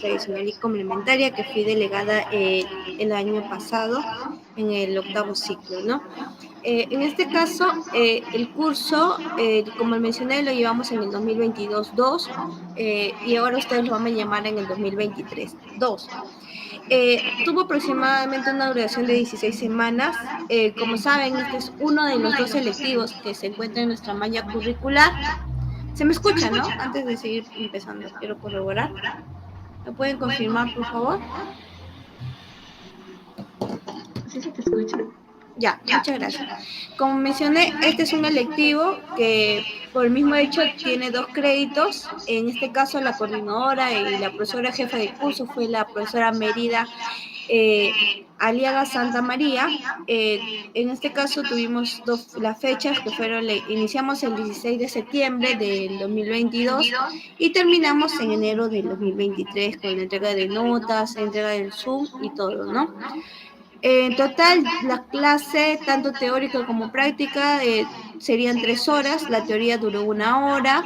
tradicional y complementaria que fui delegada el año pasado en el octavo ciclo, ¿no? En este caso, el curso, como mencioné, lo llevamos en el 2022-2 y ahora ustedes lo van a llamar en el 2023-2. Tuvo aproximadamente una duración de 16 semanas. Como saben, este es uno de los dos selectivos que se encuentra en nuestra malla curricular. Se me escucha, ¿no? Antes de seguir empezando, quiero corroborar. ¿Me pueden confirmar, por favor? Sí se te escucha. Ya, muchas gracias. Como mencioné, este es un electivo que por el mismo hecho tiene 2 créditos. En este caso, la coordinadora y la profesora jefa de curso fue la profesora Mérida Aliaga Santa María. En este caso tuvimos las fechas que fueron, iniciamos el 16 de septiembre del 2022 y terminamos en enero del 2023 con la entrega de notas, entrega del Zoom y todo, ¿no? En total, la clase, tanto teórica como práctica, serían 3 horas. La teoría duró 1 hora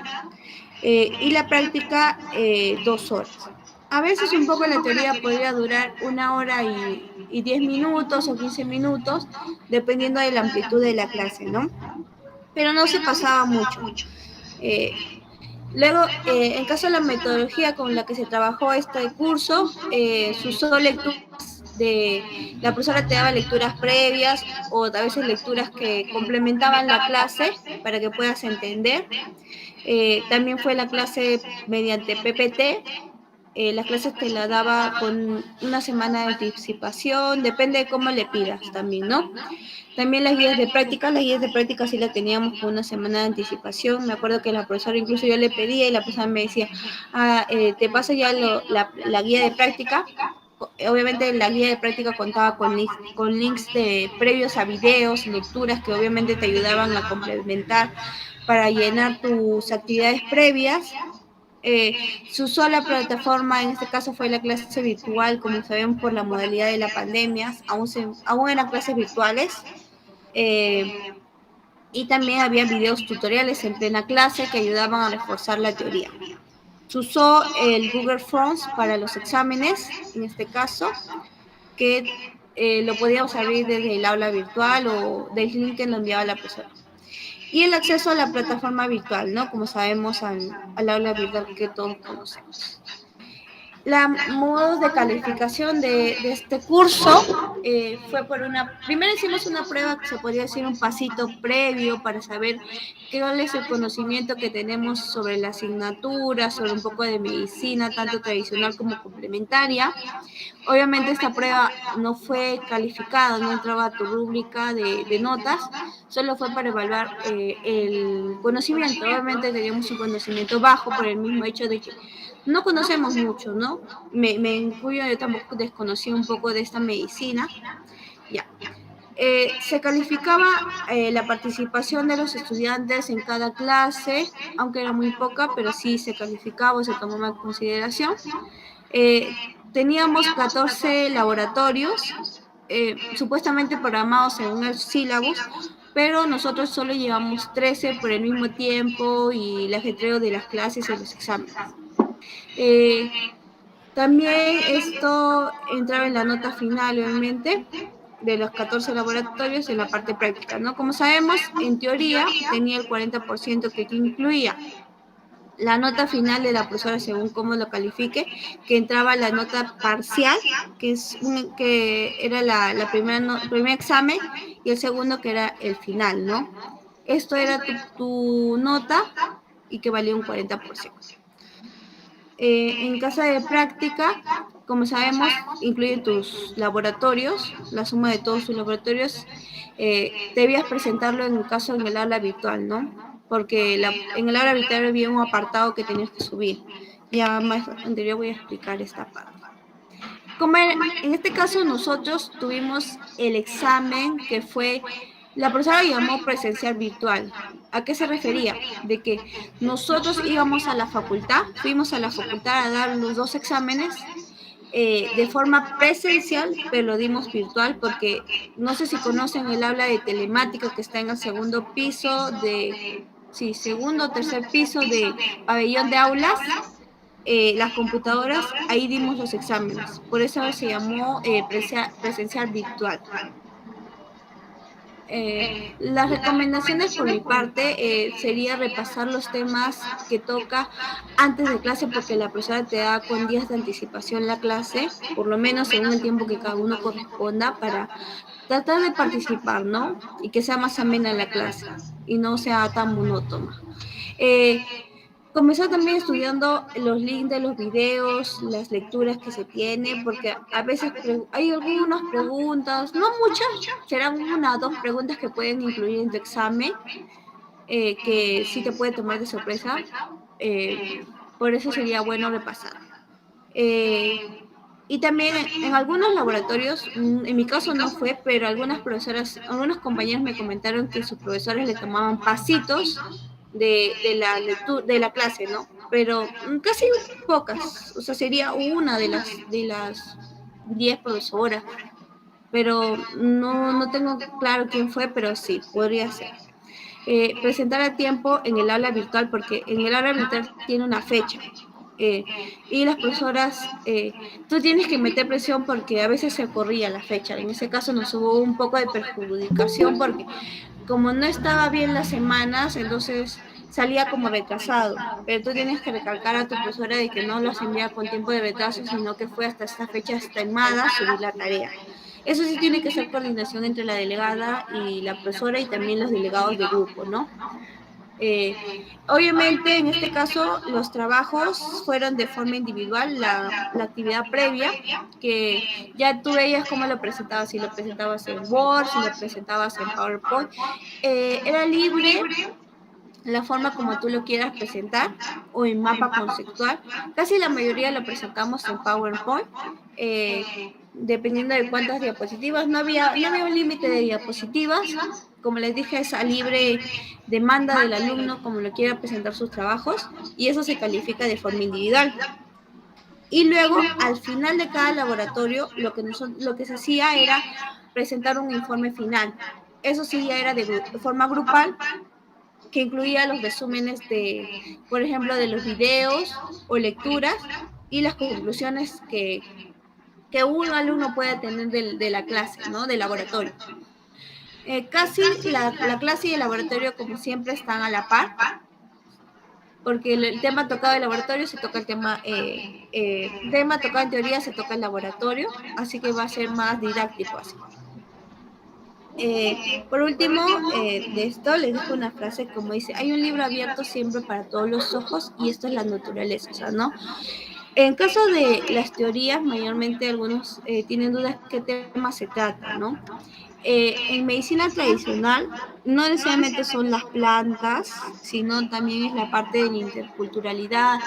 y la práctica 2 horas. A veces un poco la teoría podría durar 1 hora y 10 minutos o 15 minutos, dependiendo de la amplitud de la clase, ¿no? Pero no se pasaba mucho. Eh, Luego, en caso de la metodología con la que se trabajó este curso, se usó lecturas de, la profesora te daba lecturas previas o a veces lecturas que complementaban la clase para que puedas entender. También fue la clase mediante PPT. Las clases te la daba con una semana de anticipación, depende de cómo le pidas también, ¿no? También las guías de práctica sí las teníamos con una semana de anticipación. Me acuerdo que la profesora, incluso yo le pedía y la profesora me decía, te paso ya la guía de práctica. Obviamente la guía de práctica contaba con links previos a videos, lecturas que obviamente te ayudaban a complementar para llenar tus actividades previas. Se usó la plataforma, en este caso fue la clase virtual, como sabemos por la modalidad de la pandemia, aún eran clases virtuales. Eh, y también había videos tutoriales en plena clase que ayudaban a reforzar la teoría. Se usó el Google Forms para los exámenes, en este caso, que lo podíamos abrir desde el aula virtual o del link que nos enviaba la profesora. Y el acceso a la plataforma virtual, ¿no? Como sabemos, al aula virtual que todos conocemos. Los modos de calificación de este curso fue primero hicimos una prueba que se podría decir un pasito previo para saber cuál es el conocimiento que tenemos sobre la asignatura, sobre un poco de medicina, tanto tradicional como complementaria. Obviamente esta prueba no fue calificada, no entraba a tu rúbrica de notas, solo fue para evaluar el conocimiento. Obviamente teníamos un conocimiento bajo por el mismo hecho de que no conocemos mucho, ¿no? Me incluyo, yo tampoco desconocía un poco de esta medicina. Ya. Se calificaba la participación de los estudiantes en cada clase, aunque era muy poca, pero sí se calificaba o se tomaba en consideración. Teníamos 14 laboratorios, supuestamente programados según el sílabus, pero nosotros solo llevamos 13 por el mismo tiempo y el ajetreo de las clases y los exámenes. También esto entraba en la nota final, obviamente, de los 14 laboratorios en la parte práctica, ¿no? Como sabemos, en teoría tenía el 40% que incluía la nota final de la profesora según cómo lo califique, que entraba la nota parcial, que era la primer examen, y el segundo que era el final, ¿no? Esto era tu nota y que valía un 40%. En casa de práctica, como sabemos, incluye tus laboratorios, la suma de todos tus laboratorios. Debías presentarlo en el caso en el aula virtual, ¿no? Porque en el aula virtual había un apartado que tenías que subir. Ya más anterior voy a explicar esta parte. En este caso nosotros tuvimos el examen que fue, la profesora llamó presencial virtual. ¿A qué se refería? De que nosotros íbamos a la facultad, fuimos a la facultad a dar los 2 exámenes de forma presencial, pero lo dimos virtual porque no sé si conocen el aula de telemática que está en el segundo piso segundo o tercer piso de pabellón de aulas. las computadoras, ahí dimos los exámenes. Por eso se llamó presencial virtual. Las recomendaciones por mi parte sería repasar los temas que toca antes de clase porque la profesora te da con días de anticipación la clase, por lo menos según el tiempo que cada uno corresponda, para tratar de participar, ¿no? Y que sea más amena la clase y no sea tan monótona. Eh, Comenzar también estudiando los links de los videos, las lecturas que se tiene, porque a veces hay algunas preguntas, no muchas, serán una o dos preguntas que pueden incluir en tu examen, que sí te puede tomar de sorpresa. Por eso sería bueno repasar. Eh, y también en algunos laboratorios, en mi caso no fue, pero algunas profesoras, algunos compañeros me comentaron que sus profesores le tomaban pasitos de la clase, ¿no? Pero casi pocas, o sea, sería una de las 10 profesoras, pero no tengo claro quién fue, pero sí, podría ser. Presentar a tiempo en el aula virtual, porque en el aula virtual tiene una fecha. eh, y las profesoras, tú tienes que meter presión porque a veces se corría la fecha. En ese caso nos hubo un poco de perjudicación porque como no estaba bien las semanas, entonces salía como retrasado. Pero tú tienes que recalcar a tu profesora de que no los envía con tiempo de retraso, sino que fue hasta esta fecha estimada subir la tarea. Eso sí tiene que ser coordinación entre la delegada y la profesora y también los delegados de grupo, ¿no? Eh, Obviamente, en este caso, los trabajos fueron de forma individual, la actividad previa, que ya tú veías cómo lo presentabas, si lo presentabas en Word, si lo presentabas en PowerPoint. Era libre la forma como tú lo quieras presentar o en mapa conceptual. Casi la mayoría lo presentamos en PowerPoint, eh, dependiendo de cuántas diapositivas. No había un límite de diapositivas. Como les dije, es a libre demanda del alumno como lo quiera presentar sus trabajos y eso se califica de forma individual. Y luego, al final de cada laboratorio, lo que se hacía era presentar un informe final. Eso sí ya era de forma grupal, que incluía los resúmenes de, por ejemplo, de los videos o lecturas y las conclusiones que un alumno puede tener de la clase, ¿no? Del laboratorio. Casi la clase y el laboratorio, como siempre, están a la par, porque el tema tocado en laboratorio se toca el tema tocado en teoría se toca en laboratorio, así que va a ser más didáctico así. Por último, de esto les dejo una frase como dice, hay un libro abierto siempre para todos los ojos y esto es la naturaleza, o sea, ¿no? En caso de las teorías, mayormente algunos tienen dudas qué tema se trata, ¿no? En medicina tradicional no necesariamente son las plantas, sino también es la parte de la interculturalidad,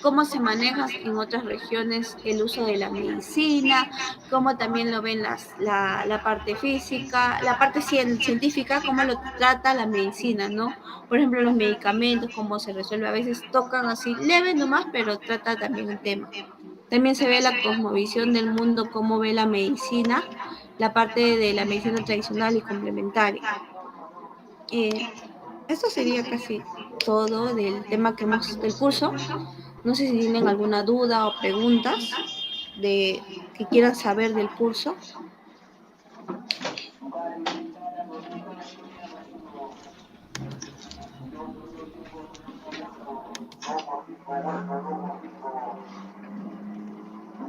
cómo se maneja en otras regiones el uso de la medicina, cómo también lo ven la parte física, la parte científica, cómo lo trata la medicina, ¿no? Por ejemplo, los medicamentos, cómo se resuelve, a veces tocan así leve nomás, pero trata también el tema. También se ve la cosmovisión del mundo, cómo ve la medicina, la parte de la medicina tradicional y complementaria. Eh, Esto sería casi todo del tema del curso. No sé si tienen alguna duda o preguntas que quieran saber del curso.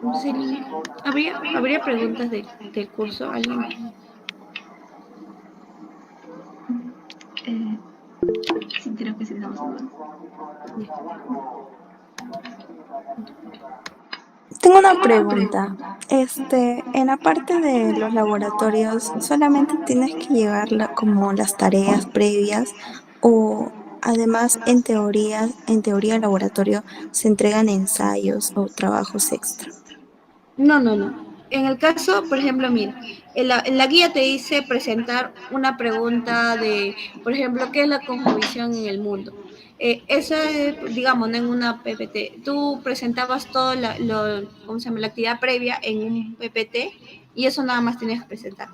No sé, ¿habría preguntas del curso? ¿Alguien? Eh, sí, creo que sí tenemos dudas. Tengo una pregunta. En la parte de los laboratorios, ¿solamente tienes que llevar como las tareas previas o además en teoría el laboratorio se entregan ensayos o trabajos extra? No. En el caso, por ejemplo, mira, en la guía te dice presentar una pregunta de, por ejemplo, ¿qué es la cosmovisión en el mundo? Eso, digamos, no en una PPT. Tú presentabas todo ¿cómo se llama? La actividad previa en un PPT y eso nada más tenías que presentar.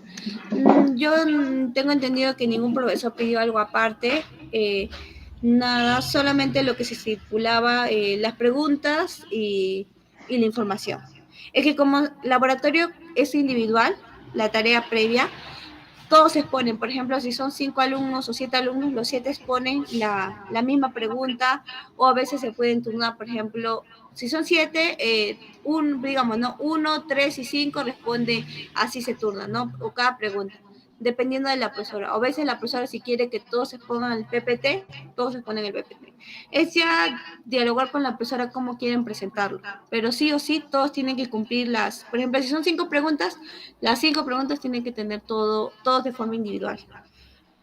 Yo tengo entendido que ningún profesor pidió algo aparte. nada, solamente lo que se estipulaba, las preguntas y la información. Es que como laboratorio es individual, la tarea previa, todos exponen, por ejemplo, si son 5 alumnos o 7 alumnos, los 7 exponen la misma pregunta, o a veces se pueden turnar, por ejemplo, si son 7, digamos, ¿no? 1, 3 y 5 responde, así se turna, ¿no? O cada pregunta, dependiendo de la profesora. O a veces la profesora, si quiere que todos se pongan el PPT, todos se ponen el PPT. Es ya dialogar con la profesora cómo quieren presentarlo. Pero sí o sí, todos tienen que cumplir por ejemplo, si son 5 preguntas, las 5 preguntas tienen que tener todos de forma individual.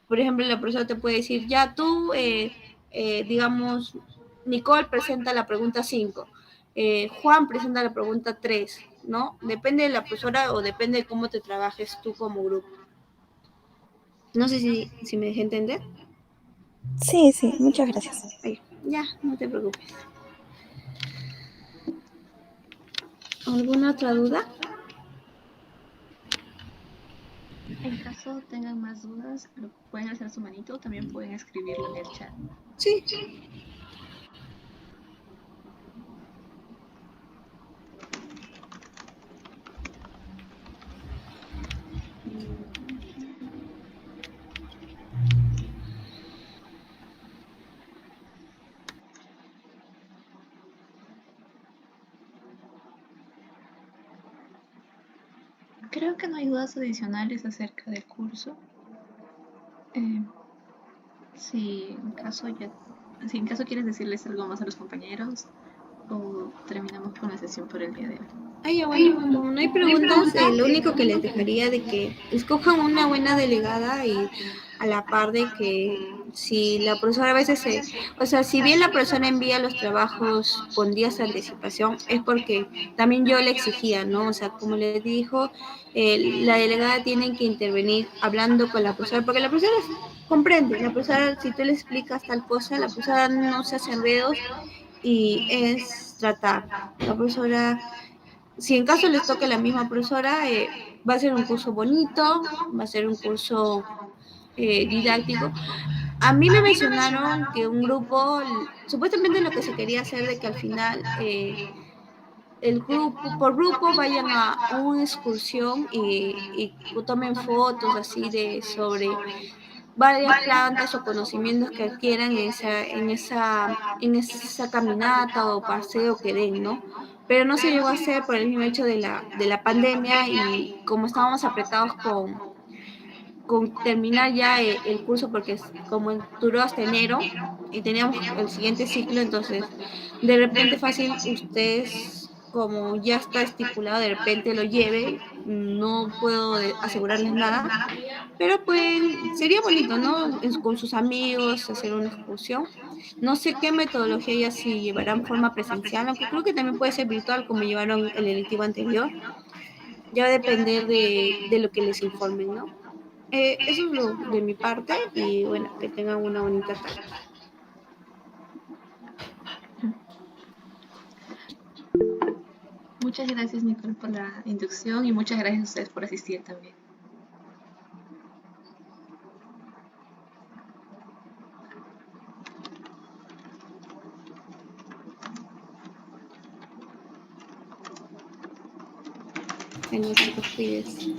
Por ejemplo, la profesora te puede decir, ya tú, digamos, Nicole presenta la pregunta 5, Juan presenta la pregunta 3, ¿no? Depende de la profesora o depende de cómo te trabajes tú como grupo. No sé si me dejé entender. Sí, sí, muchas gracias. Ay, ya, no te preocupes. ¿Alguna otra duda? En caso tengan más dudas, lo pueden hacer su manito o también pueden escribirlo en el chat. Sí. Creo que no hay dudas adicionales acerca del curso. Eh, si en caso quieres decirles algo más a los compañeros o terminamos con la sesión por el día de hoy. Ay, bueno, como no hay preguntas, lo único que les dejaría de que escojan una buena delegada y a la par de que si la profesora a veces o sea, si bien la profesora envía los trabajos con días de anticipación, es porque también yo le exigía, ¿no? O sea, como les dijo, la delegada tiene que intervenir hablando con la profesora, porque la profesora comprende, la profesora, si tú le explicas tal cosa, la profesora no se hace enredos y es tratar. La profesora, si en caso les toque la misma profesora, va a ser un curso bonito, va a ser un curso didáctico. A mí me mencionaron que un grupo, supuestamente lo que se quería hacer de que al final el grupo, por grupo vayan a una excursión y tomen fotos así sobre varias plantas o conocimientos que adquieran en esa caminata o paseo que den, ¿no? Pero no se llegó a hacer por el mismo hecho de la pandemia y como estábamos apretados con terminar ya el curso porque como duró hasta enero y teníamos el siguiente ciclo, entonces de repente fácil ustedes como ya está estipulado, de repente lo lleve, no puedo asegurarles nada, pero pues sería bonito, ¿no? Con sus amigos, hacer una excursión. No sé qué metodología ya si llevarán forma presencial, aunque creo que también puede ser virtual como llevaron el electivo anterior. Ya va a depender de lo que les informen, ¿no? Eso es lo de mi parte y bueno, que tengan una bonita tarde. Muchas gracias, Nicole, por la inducción y muchas gracias a ustedes por asistir también. Bueno, chicos, cuídense.